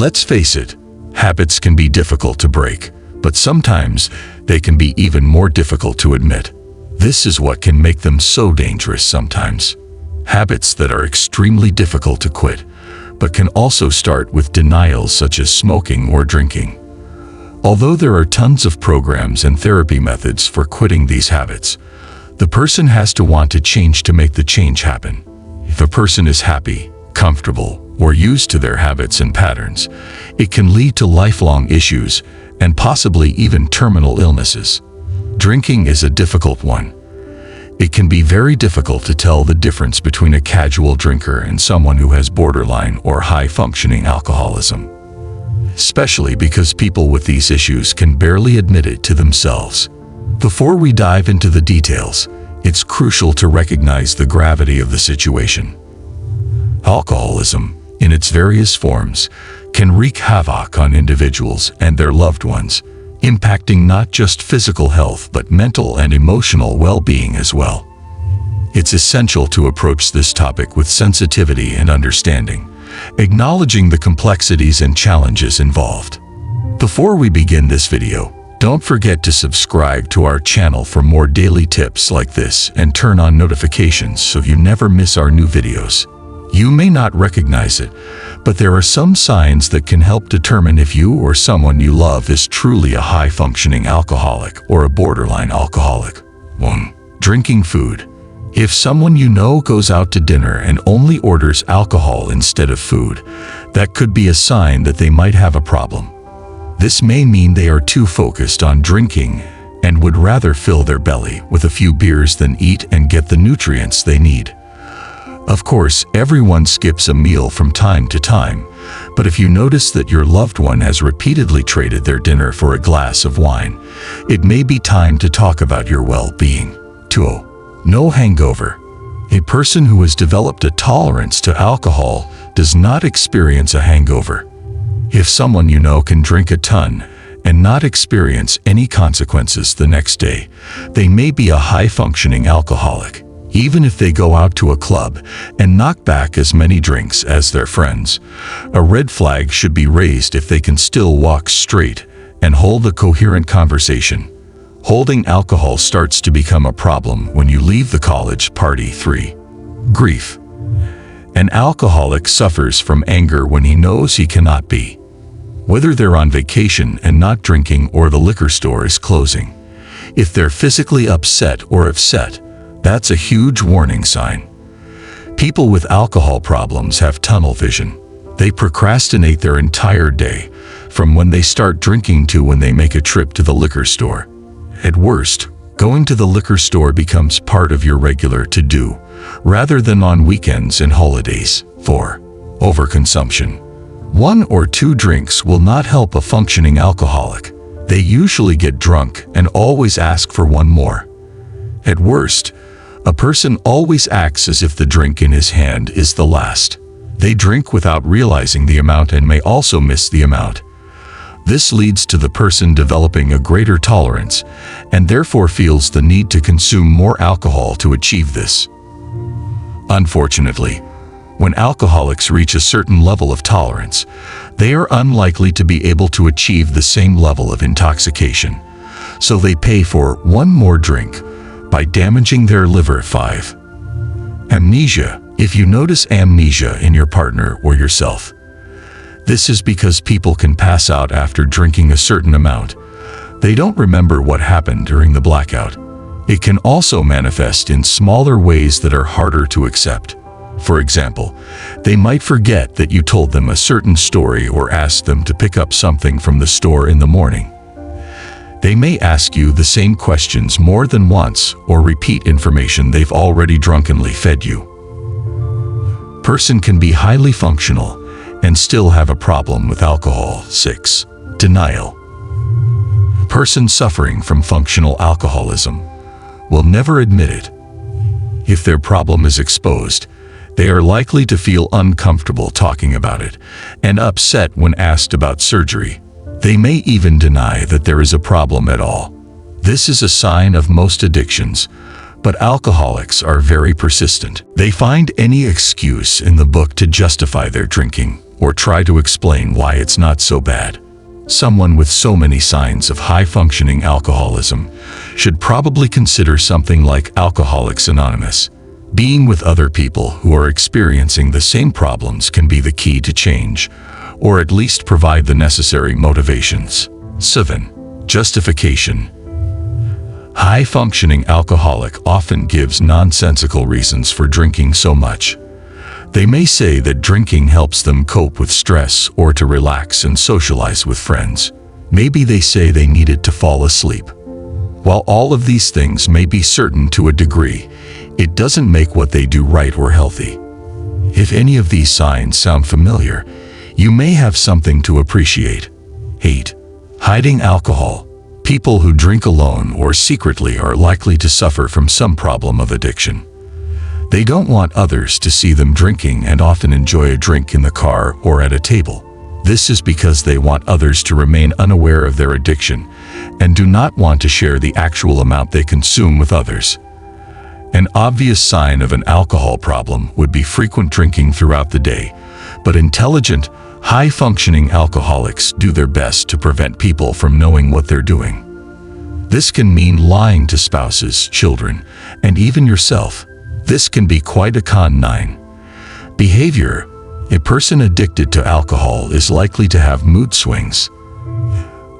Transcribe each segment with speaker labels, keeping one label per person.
Speaker 1: Let's face it, habits can be difficult to break, but sometimes they can be even more difficult to admit. This is what can make them so dangerous sometimes. Habits that are extremely difficult to quit, but can also start with denials such as smoking or drinking. Although there are tons of programs and therapy methods for quitting these habits, the person has to want to change to make the change happen. If a person is happy, comfortable, or used to their habits and patterns, it can lead to lifelong issues and possibly even terminal illnesses. Drinking is a difficult one. It can be very difficult to tell the difference between a casual drinker and someone who has borderline or high-functioning alcoholism, especially because people with these issues can barely admit it to themselves. Before we dive into the details, it's crucial to recognize the gravity of the situation. Alcoholism, in its various forms, can wreak havoc on individuals and their loved ones, impacting not just physical health but mental and emotional well-being as well. It's essential to approach this topic with sensitivity and understanding, acknowledging the complexities and challenges involved. Before we begin this video, don't forget to subscribe to our channel for more daily tips like this and turn on notifications so you never miss our new videos. You may not recognize it, but there are some signs that can help determine if you or someone you love is truly a high-functioning alcoholic or a borderline alcoholic. 1. Drinking food. If someone you know goes out to dinner and only orders alcohol instead of food, that could be a sign that they might have a problem. This may mean they are too focused on drinking and would rather fill their belly with a few beers than eat and get the nutrients they need. Of course, everyone skips a meal from time to time, but if you notice that your loved one has repeatedly traded their dinner for a glass of wine, it may be time to talk about your well-being. 2. No hangover. A person who has developed a tolerance to alcohol does not experience a hangover. If someone you know can drink a ton and not experience any consequences the next day, they may be a high-functioning alcoholic. Even if they go out to a club and knock back as many drinks as their friends, a red flag should be raised if they can still walk straight and hold a coherent conversation. Holding alcohol starts to become a problem when you leave the college party. 3. Grief. An alcoholic suffers from anger when he knows he cannot be. Whether they're on vacation and not drinking or the liquor store is closing. If they're physically upset or upset, that's a huge warning sign. People with alcohol problems have tunnel vision. They procrastinate their entire day, from when they start drinking to when they make a trip to the liquor store. At worst, going to the liquor store becomes part of your regular to-do, rather than on weekends and holidays. 4. Overconsumption. 1 or 2 drinks will not help a functioning alcoholic. They usually get drunk and always ask for one more. At worst, a person always acts as if the drink in his hand is the last. They drink without realizing the amount and may also miss the amount. This leads to the person developing a greater tolerance and therefore feels the need to consume more alcohol to achieve this. Unfortunately, when alcoholics reach a certain level of tolerance, they are unlikely to be able to achieve the same level of intoxication, so they pay for one more drink by damaging their liver. 5. Amnesia. If you notice amnesia in your partner or yourself, this is because people can pass out after drinking a certain amount. They don't remember what happened during the blackout. It can also manifest in smaller ways that are harder to accept. For example, they might forget that you told them a certain story or asked them to pick up something from the store in the morning. They may ask you the same questions more than once or repeat information they've already drunkenly fed you. Person can be highly functional and still have a problem with alcohol. 6. Denial. Person suffering from functional alcoholism will never admit it. If their problem is exposed, they are likely to feel uncomfortable talking about it and upset when asked about surgery. They may even deny that there is a problem at all. This is a sign of most addictions, but alcoholics are very persistent. They find any excuse in the book to justify their drinking. or try to explain why it's not so bad. Someone with so many signs of high-functioning alcoholism should probably consider something like Alcoholics Anonymous. Being with other people who are experiencing the same problems can be the key to change, or at least provide the necessary motivations. 7. Justification. High-functioning alcoholic often gives nonsensical reasons for drinking so much. They may say that drinking helps them cope with stress or to relax and socialize with friends. Maybe they say they need it to fall asleep. While all of these things may be certain to a degree, it doesn't make what they do right or healthy. If any of these signs sound familiar, you may have something to appreciate. 8. Hiding alcohol. People who drink alone or secretly are likely to suffer from some problem of addiction. They don't want others to see them drinking and often enjoy a drink in the car or at a table. This is because they want others to remain unaware of their addiction and do not want to share the actual amount they consume with others. An obvious sign of an alcohol problem would be frequent drinking throughout the day, but intelligent, high-functioning alcoholics do their best to prevent people from knowing what they're doing. This can mean lying to spouses, children, and even yourself. This can be quite a con. 9. Behavior. A person addicted to alcohol is likely to have mood swings.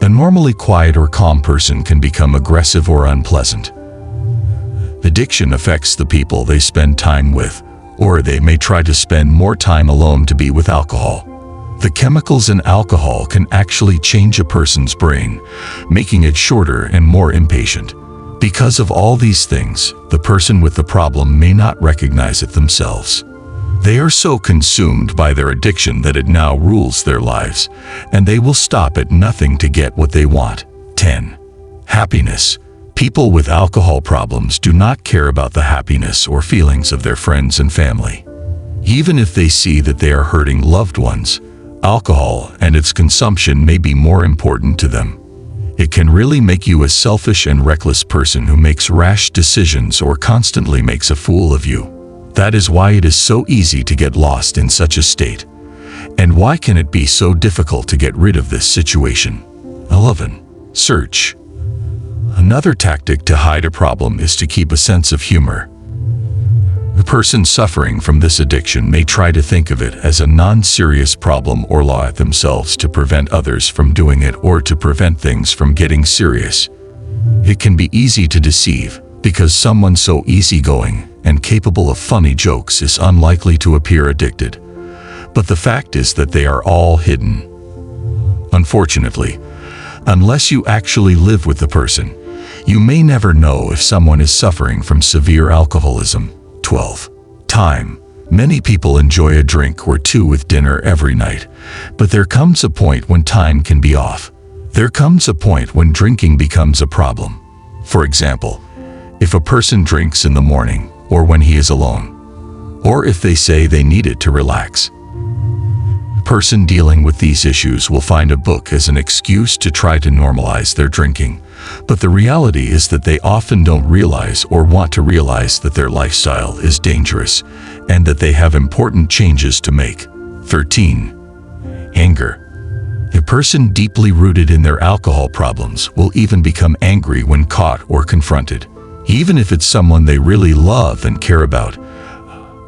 Speaker 1: A normally quiet or calm person can become aggressive or unpleasant. Addiction affects the people they spend time with, or they may try to spend more time alone to be with alcohol. The chemicals in alcohol can actually change a person's brain, making it shorter and more impatient. Because of all these things, the person with the problem may not recognize it themselves. They are so consumed by their addiction that it now rules their lives, and they will stop at nothing to get what they want. 10. Happiness. People with alcohol problems do not care about the happiness or feelings of their friends and family. Even if they see that they are hurting loved ones, alcohol and its consumption may be more important to them. It can really make you a selfish and reckless person who makes rash decisions or constantly makes a fool of you. That is why it is so easy to get lost in such a state. And why can it be so difficult to get rid of this situation? 11. Search. Another tactic to hide a problem is to keep a sense of humor. The person suffering from this addiction may try to think of it as a non-serious problem or lie at themselves to prevent others from doing it or to prevent things from getting serious. It can be easy to deceive, because someone so easygoing and capable of funny jokes is unlikely to appear addicted. But the fact is that they are all hidden. Unfortunately, unless you actually live with the person, you may never know if someone is suffering from severe alcoholism. 12. Time. Many people enjoy a drink or two with dinner every night, but there comes a point when time can be off. There comes a point when drinking becomes a problem. For example, if a person drinks in the morning or when he is alone, or if they say they need it to relax. A person dealing with these issues will find a book as an excuse to try to normalize their drinking. But the reality is that they often don't realize or want to realize that their lifestyle is dangerous and that they have important changes to make. 13. Anger. A person deeply rooted in their alcohol problems will even become angry when caught or confronted, even if it's someone they really love and care about.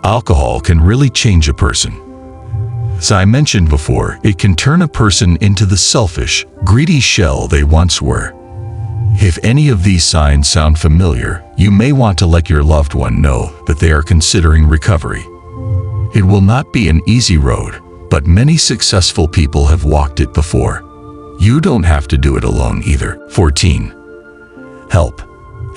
Speaker 1: Alcohol can really change a person. As I mentioned before, it can turn a person into the selfish, greedy shell they once were. If any of these signs sound familiar, you may want to let your loved one know that they are considering recovery. It will not be an easy road, but many successful people have walked it before. You don't have to do it alone either. 14. Help.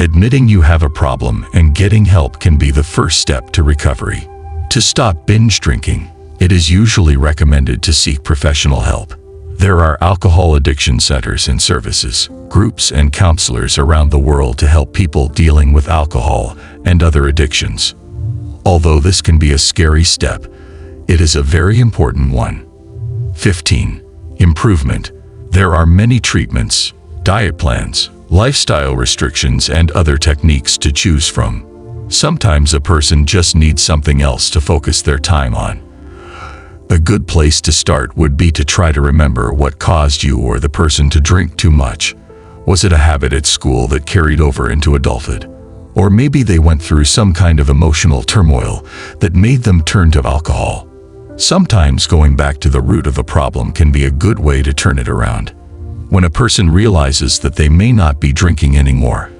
Speaker 1: Admitting you have a problem and getting help can be the first step to recovery. To stop binge drinking, it is usually recommended to seek professional help. There are alcohol addiction centers and services, groups and counselors around the world to help people dealing with alcohol and other addictions. Although this can be a scary step, it is a very important one. 15. Improvement. There are many treatments, diet plans, lifestyle restrictions, and other techniques to choose from. Sometimes a person just needs something else to focus their time on. A good place to start would be to try to remember what caused you or the person to drink too much. Was it a habit at school that carried over into adulthood? Or maybe they went through some kind of emotional turmoil that made them turn to alcohol. Sometimes going back to the root of a problem can be a good way to turn it around. When a person realizes that they may not be drinking anymore,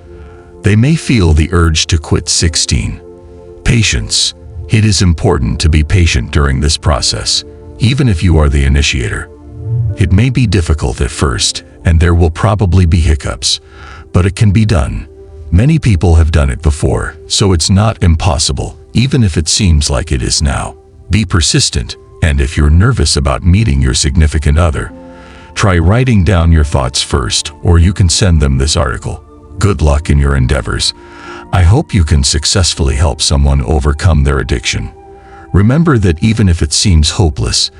Speaker 1: they may feel the urge to quit. 16. Patience. It is important to be patient during this process, even if you are the initiator. It may be difficult at first, and there will probably be hiccups, but it can be done. Many people have done it before, so it's not impossible, even if it seems like it is now. Be persistent, and if you're nervous about meeting your significant other, try writing down your thoughts first, or you can send them this article. Good luck in your endeavors. I hope you can successfully help someone overcome their addiction. Remember that even if it seems hopeless,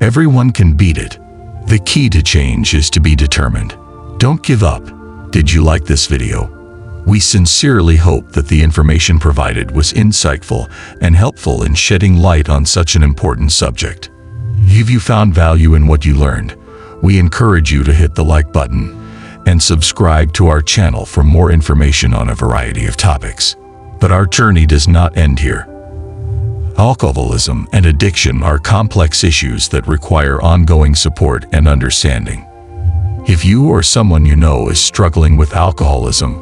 Speaker 1: everyone can beat it. The key to change is to be determined. Don't give up. Did you like this video? We sincerely hope that the information provided was insightful and helpful in shedding light on such an important subject. If you found value in what you learned, we encourage you to hit the like button and subscribe to our channel for more information on a variety of topics. But our journey does not end here. Alcoholism and addiction are complex issues that require ongoing support and understanding. If you or someone you know is struggling with alcoholism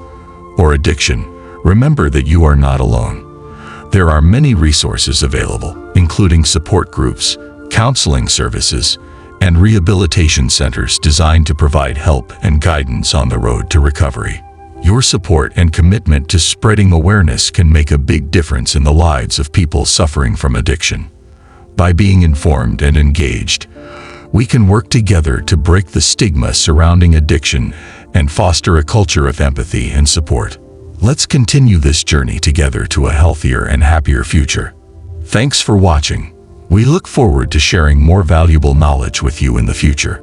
Speaker 1: or addiction, remember that you are not alone. There are many resources available, including support groups, counseling services, and rehabilitation centers designed to provide help and guidance on the road to recovery. Your support and commitment to spreading awareness can make a big difference in the lives of people suffering from addiction. By being informed and engaged, we can work together to break the stigma surrounding addiction and foster a culture of empathy and support. Let's continue this journey together to a healthier and happier future. Thanks for watching. We look forward to sharing more valuable knowledge with you in the future.